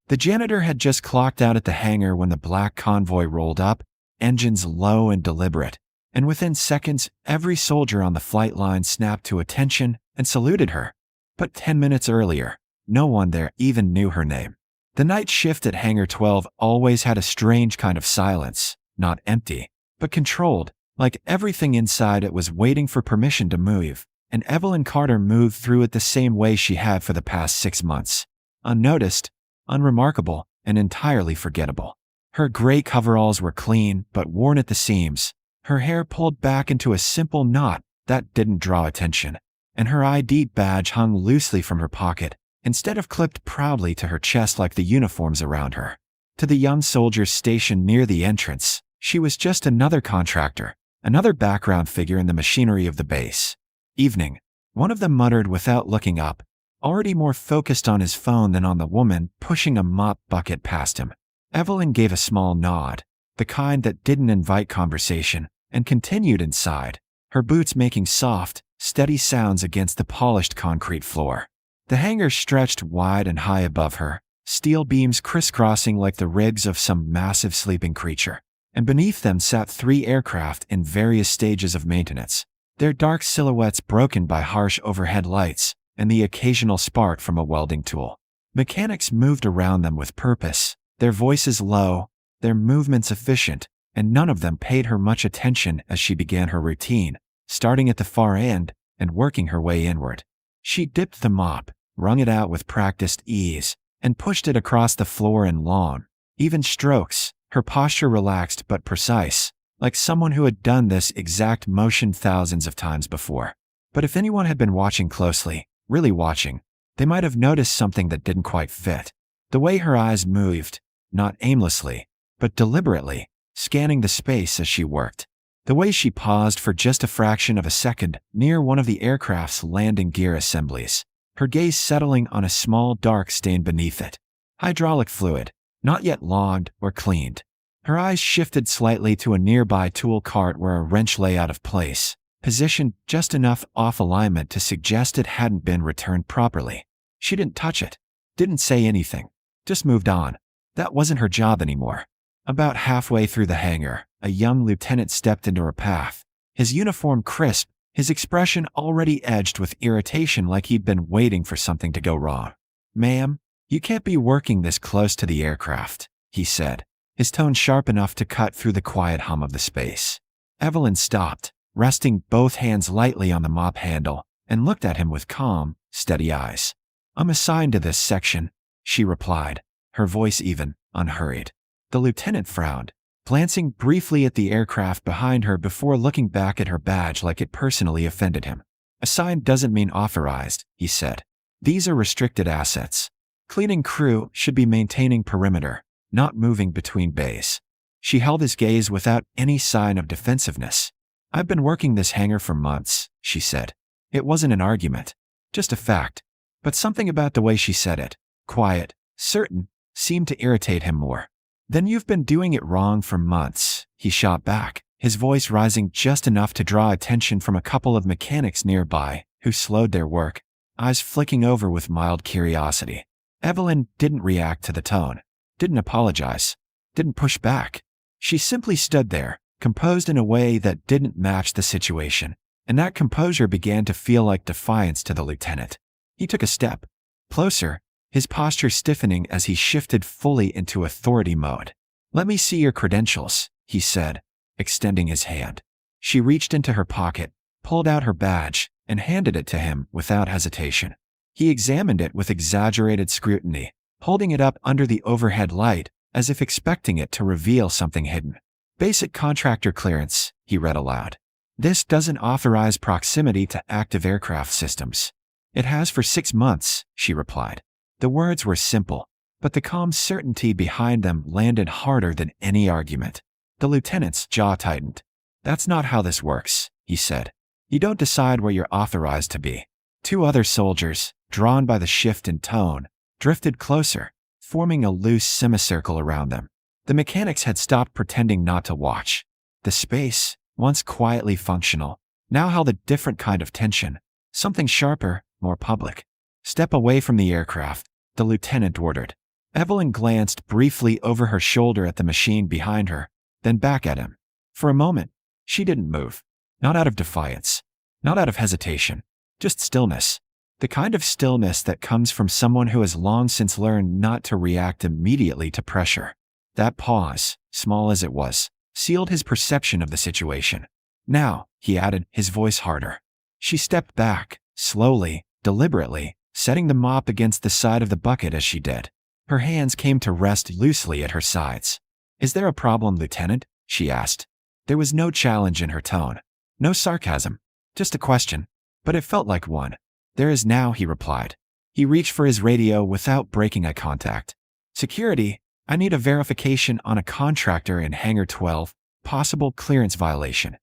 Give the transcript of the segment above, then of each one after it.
The janitor had just clocked out at the hangar when the black convoy rolled up, engines low and deliberate, and within seconds, every soldier on the flight line snapped to attention and saluted her. But 10 minutes earlier, no one there even knew her name. The night shift at Hangar 12 always had a strange kind of silence, not empty, but controlled, like everything inside it was waiting for permission to move, and Evelyn Carter moved through it the same way she had for the past 6 months. Unnoticed, unremarkable, and entirely forgettable. Her gray coveralls were clean but worn at the seams, her hair pulled back into a simple knot that didn't draw attention, and her ID badge hung loosely from her pocket, instead of clipped proudly to her chest like the uniforms around her. To the young soldiers stationed near the entrance, she was just another contractor, another background figure in the machinery of the base. Evening, one of them muttered without looking up, already more focused on his phone than on the woman pushing a mop bucket past him. Evelyn gave a small nod, the kind that didn't invite conversation, and continued inside, her boots making soft, steady sounds against the polished concrete floor. The hangar stretched wide and high above her, steel beams crisscrossing like the ribs of some massive sleeping creature, and beneath them sat 3 aircraft in various stages of maintenance, their dark silhouettes broken by harsh overhead lights and the occasional spark from a welding tool. Mechanics moved around them with purpose, their voices low, their movements efficient, and none of them paid her much attention as she began her routine, starting at the far end and working her way inward. She dipped the mop, wrung it out with practiced ease, and pushed it across the floor and lawn. Even strokes, her posture relaxed but precise, like someone who had done this exact motion thousands of times before. But if anyone had been watching closely, really watching, they might have noticed something that didn't quite fit. The way her eyes moved, not aimlessly, but deliberately, scanning the space as she worked. The way she paused for just a fraction of a second near one of the aircraft's landing gear assemblies, her gaze settling on a small dark stain beneath it. Hydraulic fluid, not yet logged or cleaned. Her eyes shifted slightly to a nearby tool cart where a wrench lay out of place, positioned just enough off alignment to suggest it hadn't been returned properly. She didn't touch it, didn't say anything, just moved on. That wasn't her job anymore. About halfway through the hangar, a young lieutenant stepped into her path, his uniform crisp, his expression already edged with irritation like he'd been waiting for something to go wrong. "Ma'am, you can't be working this close to the aircraft," he said, his tone sharp enough to cut through the quiet hum of the space. Evelyn stopped, resting both hands lightly on the mop handle, and looked at him with calm, steady eyes. "I'm assigned to this section," she replied, her voice even, unhurried. The lieutenant frowned, glancing briefly at the aircraft behind her before looking back at her badge like it personally offended him. "Assigned doesn't mean authorized," he said. "These are restricted assets. Cleaning crew should be maintaining perimeter, not moving between bays." She held his gaze without any sign of defensiveness. "I've been working this hangar for months," she said. It wasn't an argument, just a fact. But something about the way she said it, quiet, certain, seemed to irritate him more. "Then you've been doing it wrong for months," he shot back, his voice rising just enough to draw attention from a couple of mechanics nearby, who slowed their work, eyes flicking over with mild curiosity. Evelyn didn't react to the tone, didn't apologize, didn't push back. She simply stood there, composed in a way that didn't match the situation, and that composure began to feel like defiance to the lieutenant. He took a step closer, his posture stiffening as he shifted fully into authority mode. "Let me see your credentials," he said, extending his hand. She reached into her pocket, pulled out her badge, and handed it to him without hesitation. He examined it with exaggerated scrutiny, holding it up under the overhead light as if expecting it to reveal something hidden. "Basic contractor clearance," he read aloud. "This doesn't authorize proximity to active aircraft systems." "It has for 6 months," she replied. The words were simple, but the calm certainty behind them landed harder than any argument. The lieutenant's jaw tightened. "That's not how this works," he said. "You don't decide where you're authorized to be." 2 other soldiers, drawn by the shift in tone, drifted closer, forming a loose semicircle around them. The mechanics had stopped pretending not to watch. The space, once quietly functional, now held a different kind of tension, something sharper, more public. "Step away from the aircraft," the lieutenant ordered. Evelyn glanced briefly over her shoulder at the machine behind her, then back at him. For a moment, she didn't move. Not out of defiance. Not out of hesitation. Just stillness. The kind of stillness that comes from someone who has long since learned not to react immediately to pressure. That pause, small as it was, sealed his perception of the situation. Now, he added, his voice harder. She stepped back, slowly, deliberately, setting the mop against the side of the bucket as she did. Her hands came to rest loosely at her sides. "Is there a problem, Lieutenant?" she asked. There was no challenge in her tone. No sarcasm. Just a question. But it felt like one. "There is now," he replied. He reached for his radio without breaking eye contact. "Security, I need a verification on a contractor in Hangar 12, possible clearance violation."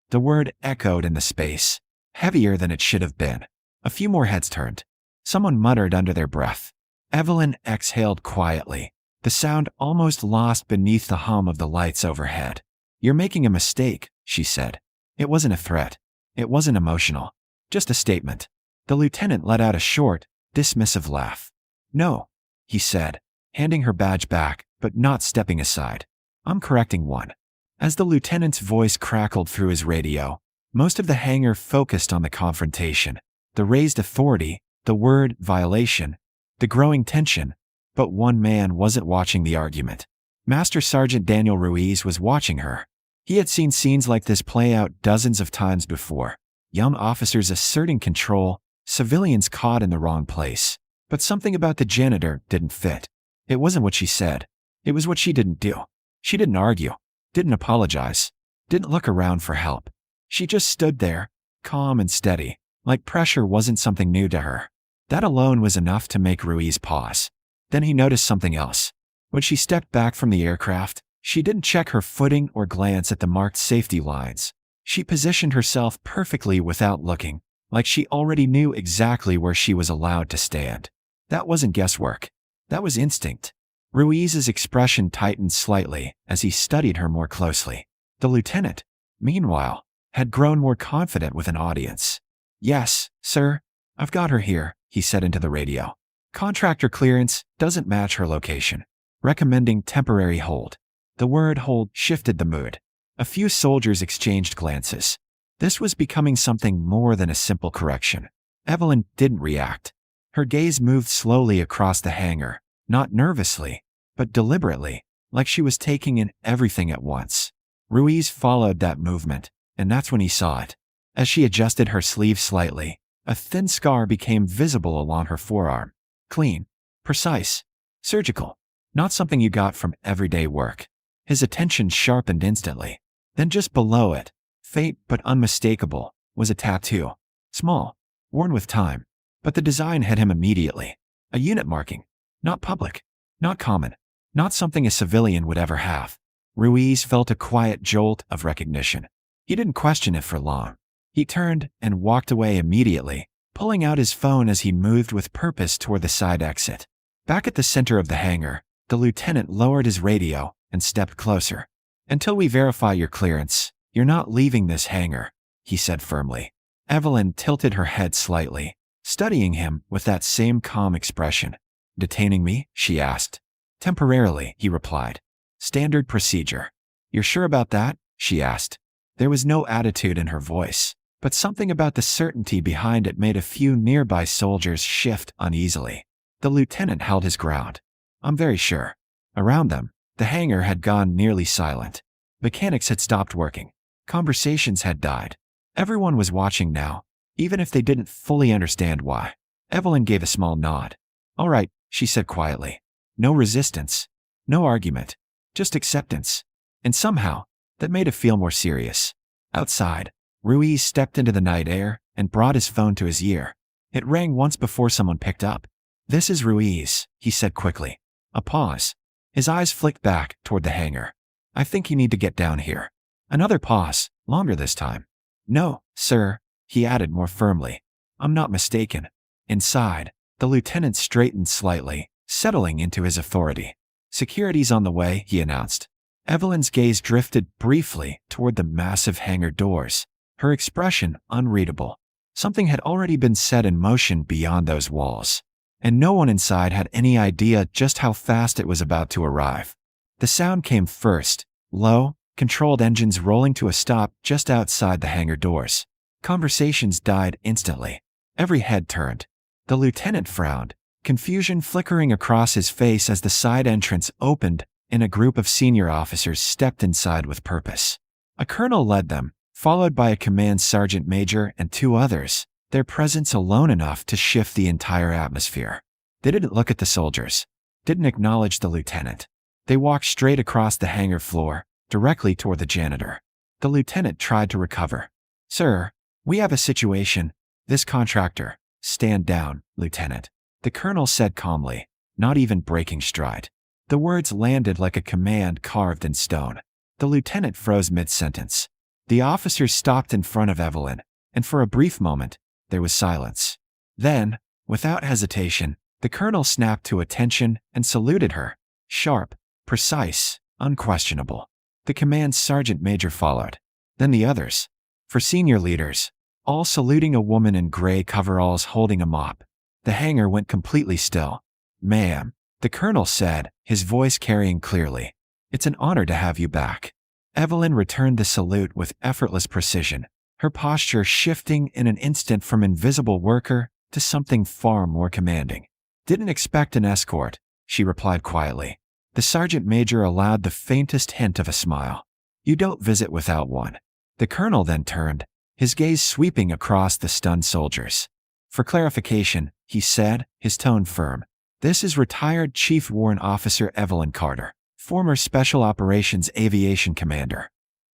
The word echoed in the space, heavier than it should have been. A few more heads turned. Someone muttered under their breath. Evelyn exhaled quietly, the sound almost lost beneath the hum of the lights overhead. "You're making a mistake," she said. It wasn't a threat. It wasn't emotional. Just a statement. The lieutenant let out a short, dismissive laugh. "No," he said, handing her badge back, but not stepping aside. "I'm correcting one." As the lieutenant's voice crackled through his radio, most of the hangar focused on the confrontation, the raised authority, the word violation, the growing tension, but one man wasn't watching the argument. Master Sergeant Daniel Ruiz was watching her. He had seen scenes like this play out dozens of times before. Young officers asserting control, civilians caught in the wrong place. But something about the janitor didn't fit. It wasn't what she said. It was what she didn't do. She didn't argue, didn't apologize, didn't look around for help. She just stood there, calm and steady, like pressure wasn't something new to her. That alone was enough to make Ruiz pause. Then he noticed something else. When she stepped back from the aircraft, she didn't check her footing or glance at the marked safety lines. She positioned herself perfectly without looking, like she already knew exactly where she was allowed to stand. That wasn't guesswork. That was instinct. Ruiz's expression tightened slightly as he studied her more closely. The lieutenant, meanwhile, had grown more confident with an audience. "Yes, sir, I've got her here," he said into the radio. "Contractor clearance doesn't match her location. Recommending temporary hold." The word hold shifted the mood. A few soldiers exchanged glances. This was becoming something more than a simple correction. Evelyn didn't react. Her gaze moved slowly across the hangar, not nervously, but deliberately, like she was taking in everything at once. Ruiz followed that movement, and that's when he saw it. As she adjusted her sleeve slightly, a thin scar became visible along her forearm. Clean, precise, surgical, not something you got from everyday work. His attention sharpened instantly. Then just below it, faint but unmistakable, was a tattoo. Small, worn with time, but the design hit him immediately. A unit marking. Not public. Not common. Not something a civilian would ever have. Ruiz felt a quiet jolt of recognition. He didn't question it for long. He turned and walked away immediately, pulling out his phone as he moved with purpose toward the side exit. Back at the center of the hangar, the lieutenant lowered his radio and stepped closer. "Until we verify your clearance, you're not leaving this hangar," he said firmly. Evelyn tilted her head slightly, studying him with that same calm expression. "Detaining me?" she asked. "Temporarily," he replied. "Standard procedure." "You're sure about that?" she asked. There was no attitude in her voice, but something about the certainty behind it made a few nearby soldiers shift uneasily. The lieutenant held his ground. "I'm very sure." Around them, the hangar had gone nearly silent. Mechanics had stopped working. Conversations had died. Everyone was watching now, even if they didn't fully understand why. Evelyn gave a small nod. "All right," she said quietly. No resistance. No argument. Just acceptance. And somehow, that made it feel more serious. Outside, Ruiz stepped into the night air and brought his phone to his ear. It rang once before someone picked up. "This is Ruiz," he said quickly. A pause. His eyes flicked back toward the hangar. "I think you need to get down here." Another pause, longer this time. "No, sir," he added more firmly. "I'm not mistaken." Inside, the lieutenant straightened slightly, settling into his authority. "Security's on the way," he announced. Evelyn's gaze drifted briefly toward the massive hangar doors, her expression unreadable. Something had already been set in motion beyond those walls. and no one inside had any idea just how fast it was about to arrive. The sound came first, low, controlled engines rolling to a stop just outside the hangar doors. Conversations died instantly. Every head turned. The lieutenant frowned, confusion flickering across his face as the side entrance opened and a group of senior officers stepped inside with purpose. A colonel led them, followed by a command sergeant major and 2 others, their presence alone enough to shift the entire atmosphere. They didn't look at the soldiers, didn't acknowledge the lieutenant. They walked straight across the hangar floor, directly toward the janitor. The lieutenant tried to recover. "Sir, we have a situation. This contractor." "Stand down, Lieutenant," the colonel said calmly, not even breaking stride. The words landed like a command carved in stone. The lieutenant froze mid-sentence. The officers stopped in front of Evelyn, and for a brief moment, there was silence. Then, without hesitation, the colonel snapped to attention and saluted her. Sharp, precise, unquestionable. The command sergeant major followed. Then the others. For senior leaders, all saluting a woman in gray coveralls holding a mop. The hangar went completely still. "Ma'am," the colonel said, his voice carrying clearly. "It's an honor to have you back." Evelyn returned the salute with effortless precision, her posture shifting in an instant from invisible worker to something far more commanding. "Didn't expect an escort," she replied quietly. The sergeant major allowed the faintest hint of a smile. "You don't visit without one." The colonel then turned, his gaze sweeping across the stunned soldiers. "For clarification," he said, his tone firm, "this is retired Chief Warrant Officer Evelyn Carter, former Special Operations Aviation Commander."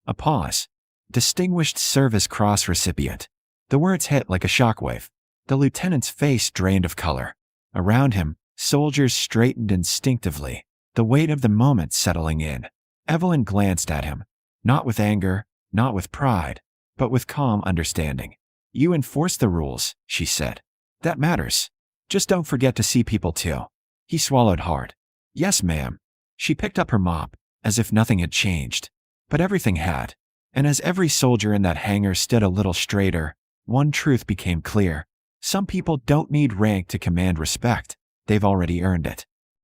A pause. "Distinguished Service Cross recipient." The words hit like a shockwave. The lieutenant's face drained of color. Around him, soldiers straightened instinctively, the weight of the moment settling in. Evelyn glanced at him, not with anger, not with pride, but with calm understanding. "You enforce the rules," she said. "That matters. Just don't forget to see people too." He swallowed hard. "Yes, ma'am." She picked up her mop, as if nothing had changed. But everything had. And as every soldier in that hangar stood a little straighter, one truth became clear. Some people don't need rank to command respect. They've already earned it.